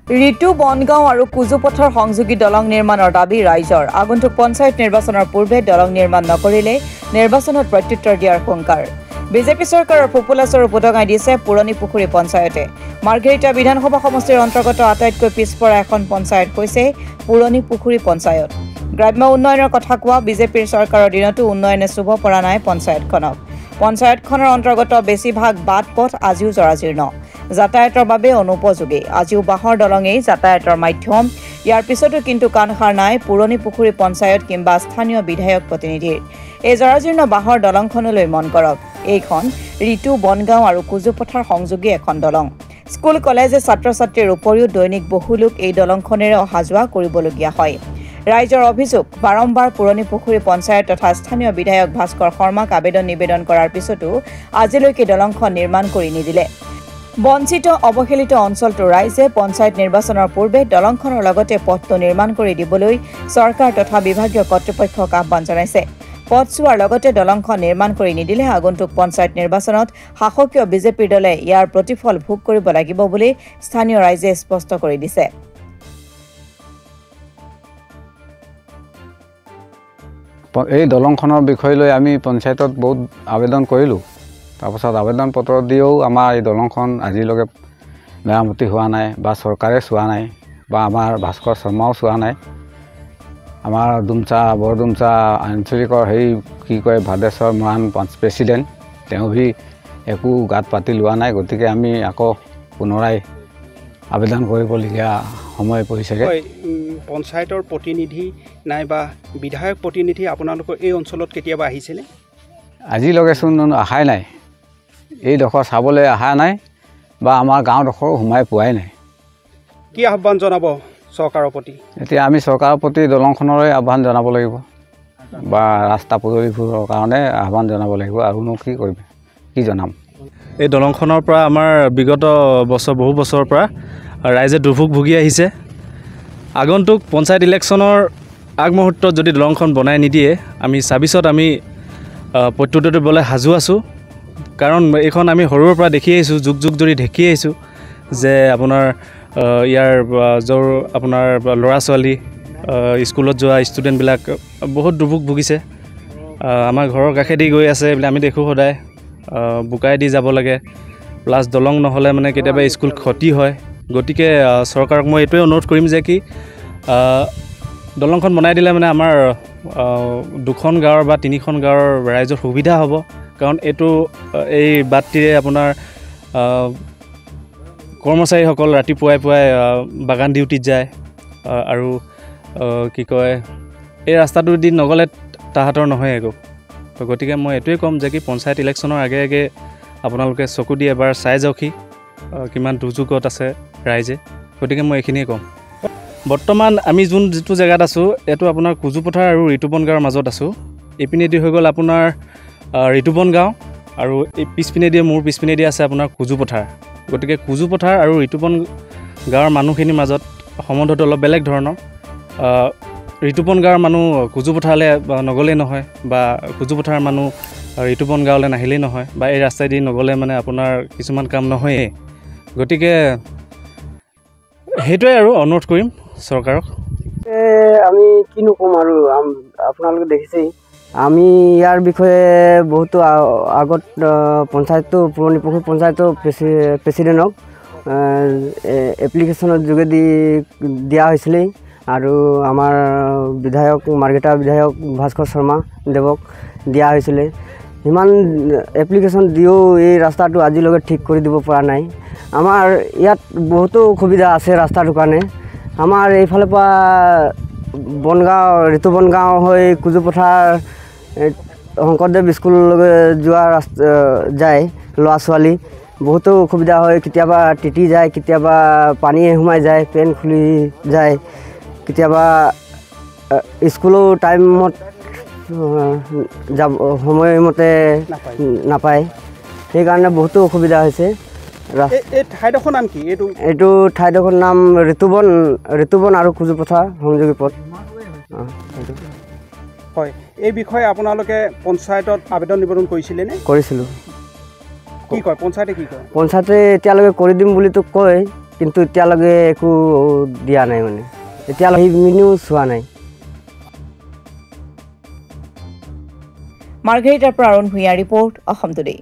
ঋতু বনগাঁও আৰু কুজুপথৰ সংযোগী দলং নিৰ্মাণৰ দাবী ৰাইজৰ আগন্তুক পঞ্চায়ত নিৰ্বাচনৰ পূৰ্বে দলং নিৰ্মাণ নকৰিলে নিৰ্বাচনত প্ৰত্যুত্তৰ দিয়াৰ হুংকাৰ বিজেপি চৰকাৰৰ ফুপুলাচৰ উপদগাই দিছে পুৰণি পুখুৰী পঞ্চায়তে মাৰ্ঘেৰিটা বিধানসভা সমষ্টিৰ অন্তৰ্গত আটাইতকৈ পিছপৰা এখন পঞ্চায়ত হৈছে পুৰণি পুখুৰী পঞ্চায়ত গ্ৰাম্য উন্নয়নৰ কথা কোৱা বিজেপিৰ চৰকাৰৰ দিনতো উন্নয়নে চুব পৰা নাই পঞ্চায়তখনক পঞ্চায়তখনৰ অন্তৰ্গত বেছিভাগ বাট পথ আজিও জৰাজীৰ্ণ যাতায়াতৰ বাবে অনুপযোগী আজিও বাঁহৰ দলঙেই যাতায়াতৰ মাধ্যম ইয়াৰ পিছতো কিন্তু কাণসাৰ নাই পুৰণি পুখুৰী পঞ্চায়ত কিংবা স্থানীয় বিধায়ক প্ৰতিনিধিৰ এই জৰাজীৰ্ণ বাঁহৰ দলংখনলৈ মন কৰক এইখন ঋতু বনগাঁও আৰু কুজুপথৰ সংযোগী এখন দলং স্কুল কলেজে ছাত্ৰ ছাত্ৰীৰ উপৰিও দৈনিক বহু লোক এই দলংখনেৰে অহা যোৱা কৰিবলগীয়া হয় ৰাইজৰ অভিযোগ বাৰম্বাৰ পুৰণি পুখুৰী পঞ্চায়ত তথা স্থানীয় বিধায়ক ভাস্কৰ শৰ্মাক আবেদন নিবেদন কৰাৰ পিছতো আজিলৈকে দলংখন নিৰ্মাণ কৰি নিদিলে বঞ্চিত অৱহেলিত অঞ্চলটোৰ ৰাইজে পঞ্চায়ত নিৰ্বাচনৰ পূৰ্বে দলংখনৰ লগতে পথটো নিৰ্মাণ কৰি দিবলৈ চৰকাৰ তথা বিভাগীয় কৰ্তৃপক্ষক আহ্বান জনাইছে পথ চোৱাৰ লগতে দলংখন নিৰ্মাণ কৰি নিদিলে আগন্তুক পঞ্চায়ত নিৰ্বাচনত শাসকীয় বিজেপিৰ দলে ইয়াৰ প্ৰতিফল ভোগ কৰিব লাগিব বুলি স্থানীয় ৰাইজে স্পষ্ট কৰি দিছে এই দলংখনৰ বিষয় লৈ আমি পঞ্চায়তত বহুত আবেদন কৰিলোঁ তাৰপাছত আবেদন পত্ৰ দিও আমাৰ এই দলংখন আজিলৈকে মেৰামতি হোৱা নাই বা চৰকাৰে চোৱা নাই বা আমাৰ ভাস্কৰ শৰ্মাও চোৱা নাই আমাৰ বৰডুমচা আঞ্চলিকৰ সেই কি কয় ভাদেশ্বৰ মৰাণ প্ৰেছিডেণ্ট তেওঁ ভি একো গাত পাতি লোৱা নাই গতিকে আমি আকৌ পুনৰাই আবেদন কৰিবলগীয়া সময় পৰিছেগৈ পঞ্চায়তৰ প্ৰতিনিধি নাইবা বিধায়ক প্ৰতিনিধি আপোনালোকৰ এই অঞ্চলত কেতিয়াবা আহিছেনে আজিলৈকেচোন অহাই নাই এইডোখৰ চাবলৈ অহা নাই বা আমাৰ গাঁওডোখৰো সোমাই পোৱাই নাই কি আহ্বান জনাব চৰকাৰৰ প্ৰতি এতিয়া আমি চৰকাৰৰ প্ৰতি দলংখনলৈ আহ্বান জনাব লাগিব বা ৰাস্তা পদূলিবোৰৰ কাৰণে আহ্বান জনাব লাগিব আৰুনো কি কৰিম কি জনাম এই দলংখনৰ পৰা আমাৰ বিগত বহু বছৰৰ পৰা ৰাইজে দুৰ্ভোগ ভুগি আহিছে আগন্তুক পঞ্চায়ত ইলেকশ্যনৰ আগমুহূৰ্তত যদি দলংখন বনাই নিদিয়ে আমি ২৬ত আমি প্ৰত্যুত্তৰ দিবলৈ সাজু আছোঁ কাৰণ এইখন আমি সৰুৰ পৰা দেখি আহিছোঁ যুগ যুগ ধৰি দেখি আহিছোঁ যে আপোনাৰ ইয়াৰ য'ৰ আপোনাৰ ল'ৰা ছোৱালী স্কুলত যোৱা ষ্টুডেণ্টবিলাক বহুত দুৰ্ভোগ ভুগিছে আমাৰ ঘৰৰ কাষেদি গৈ আছে এইবিলাক আমি দেখোঁ সদায় বোকাই দি যাব লাগে প্লাছ দলং নহ'লে মানে কেতিয়াবা স্কুল ক্ষতি হয় গতিকে চৰকাৰক মই এইটোৱে অনুৰোধ কৰিম যে কি দলংখন বনাই দিলে মানে আমাৰ দুখন গাঁৱৰ বা তিনিখন গাঁৱৰ ৰাইজৰ সুবিধা হ'ব কাৰণ এইটো এই বাটটিৰে আপোনাৰ কৰ্মচাৰীসকল ৰাতিপুৱাই বাগান ডিউটিত যায় আৰু কি কয় এই ৰাস্তাটো দি নগ'লে তাহাঁতৰ নহয় একো তো গতিকে মই এইটোৱে ক'ম যে কি পঞ্চায়ত ইলেকশ্যনৰ আগে আগে আপোনালোকে চকু দি এবাৰ চাই যাওকহি কিমান দুৰ্যোগত আছে ৰাইজে গতিকে মই এইখিনিয়ে ক'ম বৰ্তমান আমি যিটো জেগাত আছোঁ এইটো আপোনাৰ কুজুপথাৰ আৰু ঋতুপন গাঁৱৰ মাজত আছোঁ এইপিনেদি হৈ গ'ল আপোনাৰ ঋতুপন গাঁও আৰু এই পিছপিনেদি মোৰ পিছপিনেদি আছে আপোনাৰ কুজুপথাৰ গতিকে কুজুপথাৰ আৰু ঋতুপন গাঁৱৰ মানুহখিনিৰ মাজত সম্বন্ধটো অলপ বেলেগ ধৰণৰ ঋতুপন গাঁৱৰ মানুহ কুজুপথাৰলৈ নগ'লেই নহয় বা কুজুপথাৰৰ মানুহ ঋতুপন গাঁৱলৈ নাহিলেই নহয় বা এই ৰাস্তাইদি নগ'লে মানে আপোনাৰ কিছুমান কাম নহয়েই গতিকে সেইটোৱে আৰু অনুৰোধ কৰিম চৰকাৰক আমি কিনো ক'ম আৰু আপোনালোকে দেখিছেই আমি ইয়াৰ বিষয়ে বহুতো আগত পঞ্চায়তটো পুৰণি পুখুৰী পঞ্চায়তৰ প্ৰেছিডেণ্টক এপ্লিকেশ্যনৰ যোগেদি দিয়া হৈছিলেই আৰু আমাৰ বিধায়ক মাৰ্ঘেৰিটা বিধায়ক ভাস্কৰ শৰ্মা দেৱক দিয়া হৈছিলে সিমান এপ্লিকেশ্যন দিও এই ৰাস্তাটো আজিলৈকে ঠিক কৰি দিব পৰা নাই আমাৰ ইয়াত বহুতো অসুবিধা আছে ৰাস্তাটোৰ কাৰণে আমাৰ এইফালৰ পৰা বনগাঁও ঋতুপন গাঁও হৈ কুজুপথাৰ শংকৰদেৱ স্কুললৈ যোৱা ৰাস্তা যায় ল'ৰা ছোৱালী বহুতো অসুবিধা হয় কেতিয়াবা তিতি যায় কেতিয়াবা পানী সোমাই যায় পেন খুলি যায় কেতিয়াবা স্কুলো টাইমত যাব সময়মতে নাপায় সেইকাৰণে বহুতো অসুবিধা হৈছে এই ঠাইডোখৰ নাম কি এইটো ঠাইডোখৰ নাম ঋতুবন আৰু কুজুপথাৰ সংযোগী পথ হয় এই বিষয়ে আপোনালোকে পঞ্চায়তত আবেদন নিবেদন কৰিছিলেনে কৰিছিলোঁ কি কয় পঞ্চায়তে কি কয় পঞ্চায়তে এতিয়ালৈকে কৰি দিম বুলিতো কয় কিন্তু এতিয়ালৈকে একো দিয়া নাই মানে এতিয়ালৈকে মিনিও চোৱা নাই মাৰ্ঘেৰিটাৰ পৰা অৰুণ ভূঞা ৰিপৰ্ট অসম টুডে।